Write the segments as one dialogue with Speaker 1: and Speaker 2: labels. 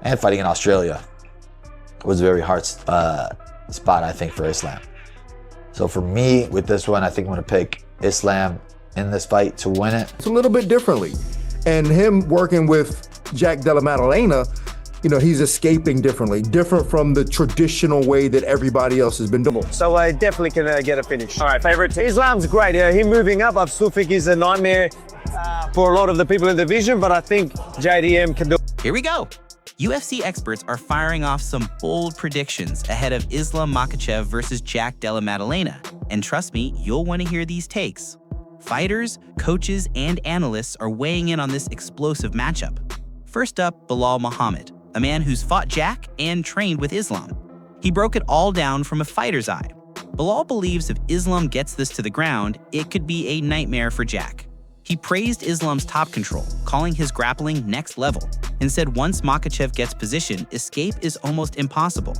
Speaker 1: And fighting in Australia was a very hard spot, I think, for Islam. So for me, with this one, I think I'm gonna pick Islam in this fight to win it.
Speaker 2: It's a little bit differently. And him working with Jack Della Maddalena, you know, he's escaping differently, different from the traditional way that everybody else has been doing.
Speaker 3: So I definitely can get a finish. All right, favorite. Islam's great. Him moving up, I still think he's a nightmare for a lot of the people in the division, but I think JDM can do it.
Speaker 4: Here we go. UFC experts are firing off some bold predictions ahead of Islam Makhachev versus Jack Della Maddalena. And trust me, you'll want to hear these takes. Fighters, coaches, and analysts are weighing in on this explosive matchup. First up, Belal Muhammad, a man who's fought Jack and trained with Islam. He broke it all down from a fighter's eye. Belal believes if Islam gets this to the ground, it could be a nightmare for Jack. He praised Islam's top control, calling his grappling next level, and said once Makhachev gets position, escape is almost impossible.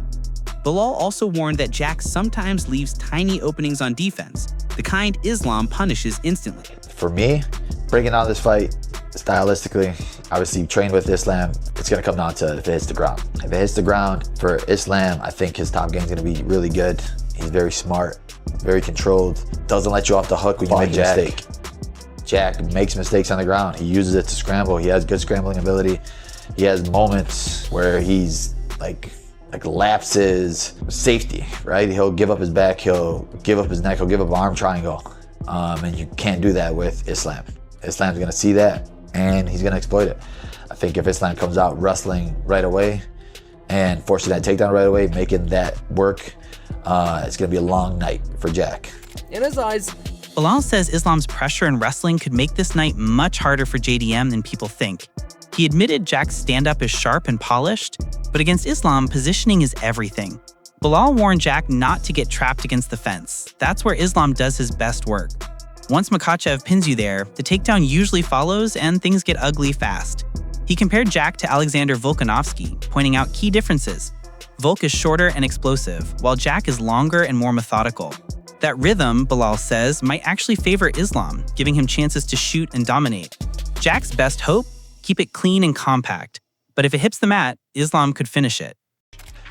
Speaker 4: Belal also warned that Jack sometimes leaves tiny openings on defense, the kind Islam punishes instantly.
Speaker 1: For me, breaking down this fight, stylistically, obviously trained with Islam, it's gonna come down to if it hits the ground. If it hits the ground for Islam, I think his top game's gonna be really good. He's very smart, very controlled, doesn't let you off the hook when you make a mistake. Jack makes mistakes on the ground. He uses it to scramble. He has good scrambling ability. He has moments where he's like lapses safety, right? He'll give up his back, he'll give up his neck, he'll give up an arm triangle. And you can't do that with Islam. Islam's gonna see that and he's gonna exploit it. I think if Islam comes out wrestling right away and forcing that takedown right away, making that work, it's gonna be a long night for Jack.
Speaker 5: In his eyes,
Speaker 4: Belal says Islam's pressure in wrestling could make this night much harder for JDM than people think. He admitted Jack's stand-up is sharp and polished, but against Islam, positioning is everything. Belal warned Jack not to get trapped against the fence. That's where Islam does his best work. Once Makhachev pins you there, the takedown usually follows and things get ugly fast. He compared Jack to Alexander Volkanovski, pointing out key differences. Volk is shorter and explosive, while Jack is longer and more methodical. That rhythm, Belal says, might actually favor Islam, giving him chances to shoot and dominate. Jack's best hope? Keep it clean and compact. But if it hits the mat, Islam could finish it.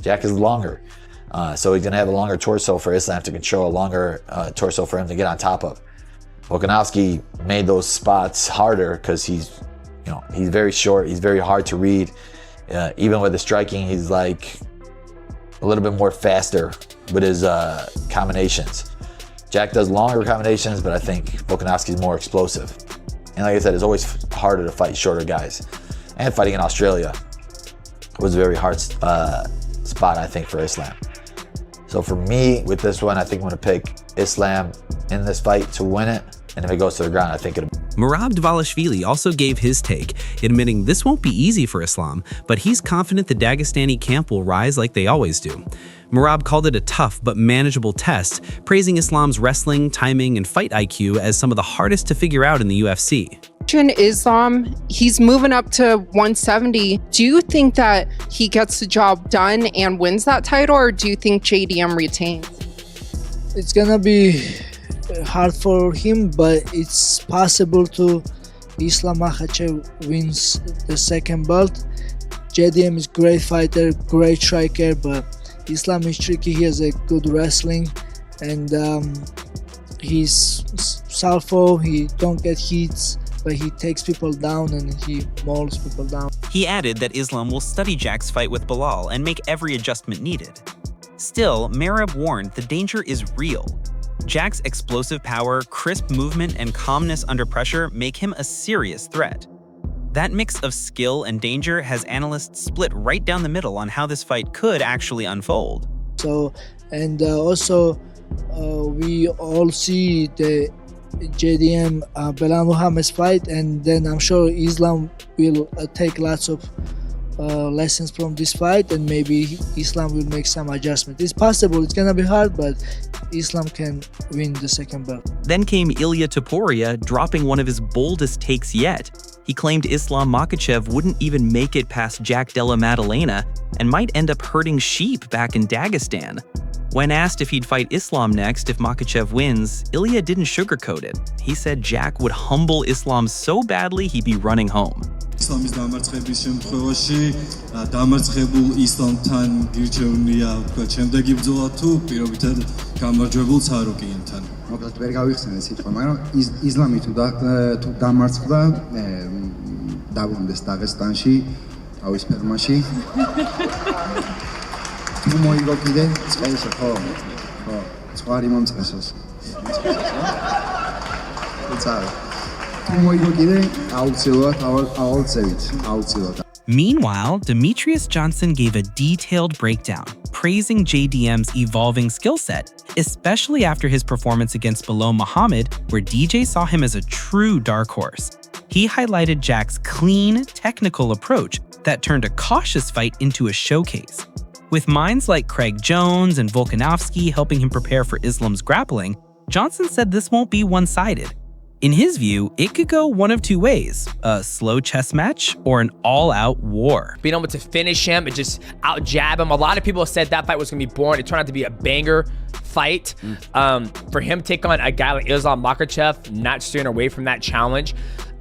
Speaker 1: Jack is longer, so he's gonna have a longer torso for Islam to control, a longer torso for him to get on top of. Volkanovski made those spots harder because he's very short, he's very hard to read. Even with the striking, he's like a little bit more faster with his combinations. Jack does longer combinations, but I think Volkanovski's more explosive. And like I said, it's always harder to fight shorter guys. And fighting in Australia was a very hard spot, I think, for Islam. So for me, with this one, I think I'm gonna pick Islam in this fight to win it. And if it goes to the ground, I think it'll.
Speaker 6: Merab Dvalishvili also gave his take, admitting this won't be easy for Islam, but he's confident the Dagestani camp will rise like they always do. Merab called it a tough but manageable test, praising Islam's wrestling, timing, and fight IQ as some of the hardest to figure out in the UFC.
Speaker 7: Islam, he's moving up to 170. Do you think that he gets the job done and wins that title, or do you think JDM retains?
Speaker 8: It's gonna be hard for him, but it's possible to Islam Makhachev wins the second belt. JDM is great fighter, great striker, but Islam is tricky. He has a good wrestling, and he's southpaw. He don't get hits, but he takes people down and he mauls people down.
Speaker 4: He added that Islam will study Jack's fight with Belal and make every adjustment needed. Still, Merab warned the danger is real. Jack's explosive power, crisp movement, and calmness under pressure make him a serious threat. That mix of skill and danger has analysts split right down the middle on how this fight could actually unfold.
Speaker 8: So, and also we all see the JDM Belal Muhammad's fight, and then I'm sure Islam will take lots of lessons from this fight, and maybe Islam will make some adjustment. It's possible, it's gonna be hard, but Islam can win the second belt.
Speaker 4: Then came Ilia Topuria, dropping one of his boldest takes yet. He claimed Islam Makhachev wouldn't even make it past Jack Della Maddalena and might end up herding sheep back in Dagestan. When asked if he'd fight Islam next if Makhachev wins, Ilia didn't sugarcoat it. He said Jack would humble Islam so badly he'd be running home.
Speaker 5: ისლამის დამარცხების შემთხვევაში დამარცხებულ ისლამთან გირჩევნია თქვა შემდეგი ბრძოლა თუ პირობითად გამარჯვებულ ცარუკიენთან.
Speaker 9: მოკლედ ვერ გავიხსენე სიტყვა, მაგრამ ისლამი თუ დამარცხდა დაბრუნდეს დაღესტანში, თავის ფერმაში. თუ მოიგო კიდე წესო ხო ზღვარი მომწესოს.
Speaker 6: Meanwhile, Demetrius Johnson gave a detailed breakdown, praising JDM's evolving skill set, especially after his performance against Belal Muhammad, where DJ saw him as a true dark horse. He highlighted Jack's clean, technical approach that turned a cautious fight into a showcase. With minds like Craig Jones and Volkanovski helping him prepare for Islam's grappling, Johnson said this won't be one-sided. In his view, it could go one of two ways, a slow chess match or an all-out war.
Speaker 10: Being able to finish him and just out-jab him. A lot of people said that fight was gonna be boring. It turned out to be a banger fight. For him to take on a guy like Islam Makhachev, not steering away from that challenge.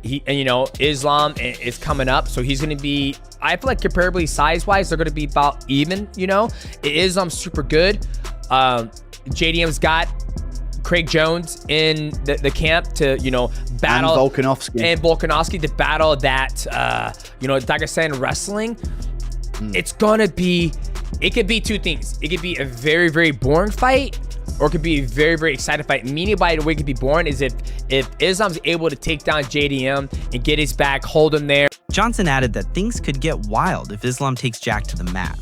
Speaker 10: Islam is coming up, so he's gonna be, I feel like comparably size-wise, they're gonna be about even, Islam's super good. JDM's got Craig Jones in the camp to, battle.
Speaker 11: And
Speaker 10: Volkanovski to battle that, Dagestan wrestling. It's gonna be, it could be two things. It could be a very, very boring fight, or it could be a very, very exciting fight. Meaning by the way it could be boring is if Islam's able to take down JDM and get his back, hold him there.
Speaker 6: Johnson added that things could get wild if Islam takes Jack to the mat.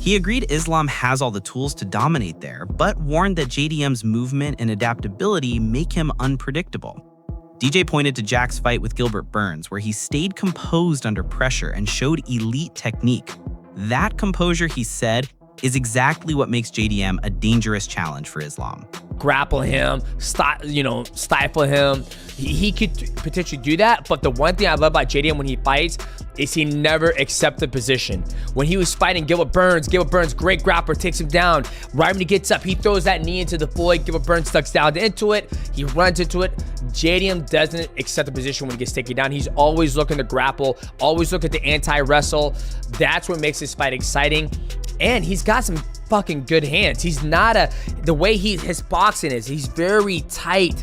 Speaker 6: He agreed Islam has all the tools to dominate there, but warned that JDM's movement and adaptability make him unpredictable. DJ pointed to Jack's fight with Gilbert Burns, where he stayed composed under pressure and showed elite technique. That composure, he said, is exactly what makes JDM a dangerous challenge for Islam.
Speaker 10: Grapple him, stifle him. He could potentially do that, but the one thing I love about JDM when he fights is he never accepts the position. When he was fighting Gilbert Burns, great grappler, takes him down. Right when he gets up, he throws that knee into the void. Gilbert Burns ducks down into it. He runs into it. JDM doesn't accept the position when he gets taken down. He's always looking to grapple, always look at the anti-wrestle. That's what makes this fight exciting. And he's got some fucking good hands. He's not the way his boxing is, he's very tight.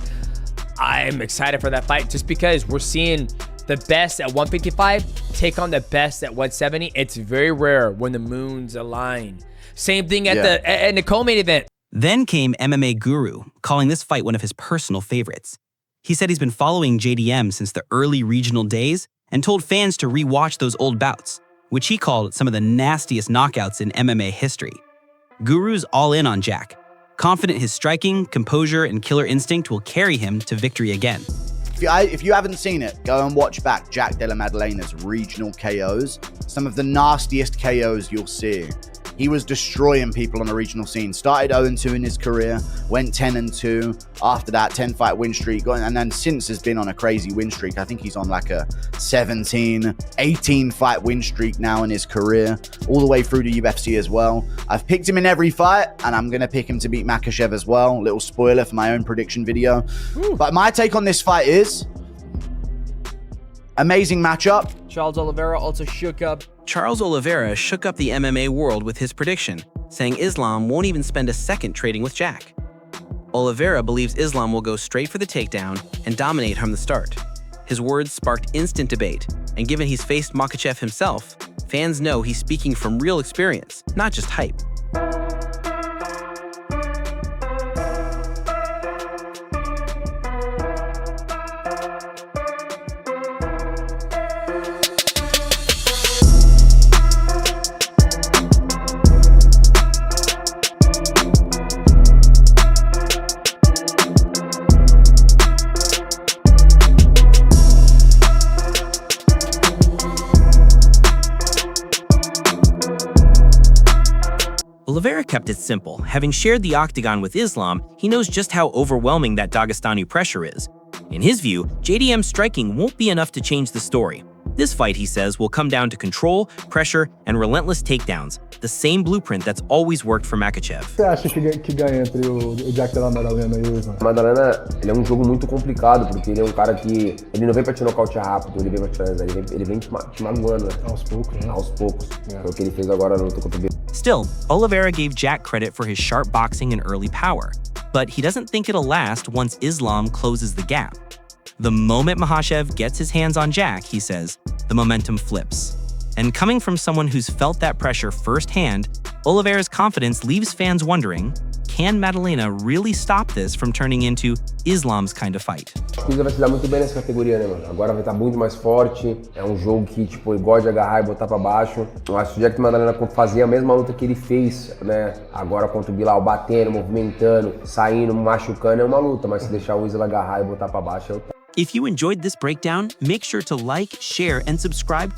Speaker 10: I'm excited for that fight just because we're seeing the best at 155 take on the best at 170. It's very rare when the moons align. Same thing at the co-main event.
Speaker 6: Then came MMA Guru, calling this fight one of his personal favorites. He said he's been following JDM since the early regional days and told fans to re-watch those old bouts, which he called some of the nastiest knockouts in MMA history. Guru's all in on Jack, confident his striking, composure, and killer instinct will carry him to victory again.
Speaker 11: If you haven't seen it, go and watch back Jack Della Maddalena's regional KOs. Some of the nastiest KOs you'll see. He was destroying people on the regional scene. Started 0-2 in his career, went 10-2. After that, 10-fight win streak, and then since has been on a crazy win streak. I think he's on like a 17, 18-fight win streak now in his career, all the way through to UFC as well. I've picked him in every fight, and I'm going to pick him to beat Makhachev as well. Little spoiler for my own prediction video. But my take on this fight is amazing matchup.
Speaker 10: Charles Oliveira also shook up.
Speaker 6: Charles Oliveira shook up the MMA world with his prediction, saying Islam won't even spend a second trading with Jack. Oliveira believes Islam will go straight for the takedown and dominate from the start. His words sparked instant debate, and given he's faced Makhachev himself, fans know he's speaking from real experience, not just hype. Oliveira kept it simple. Having shared the octagon with Islam, he knows just how overwhelming that Dagestani pressure is. In his view, JDM's striking won't be enough to change the story.
Speaker 4: This fight, he says, will come down to control, pressure, and relentless takedowns, the same blueprint that's always worked for Makhachev.
Speaker 12: Você acha que ganha entre o Jack Della Maddalena e o Islam? Maddalena, ele é jogo muito complicado, porque ele é cara que ele não vem pra te nocautear rápido, ele vem pra te ele vem te magoando, né? Aos poucos, né? Aos poucos. Foi o que ele fez agora na luta contra o
Speaker 4: Still, Oliveira gave Jack credit for his sharp boxing and early power, but he doesn't think it'll last once Islam closes the gap. The moment Makhachev gets his hands on Jack, he says, the momentum flips. And coming from someone who's felt that pressure firsthand, Oliveira's confidence leaves fans wondering, can Maddalena really stop this from turning into Islam's kind of fight?
Speaker 12: Acho que ele vai se dar muito bem nessa categoria, né, mano? Agora vai estar muito mais forte, é jogo que, tipo, ele gosta de agarrar e botar pra baixo. Eu acho que o Jack Maddalena fazia a mesma luta que ele fez, né, agora contra o Bilal, batendo, movimentando, saindo, machucando, é uma luta, mas se deixar o Isla agarrar e botar pra baixo, é outra.
Speaker 4: If you enjoyed this breakdown, make sure to like, share, and subscribe to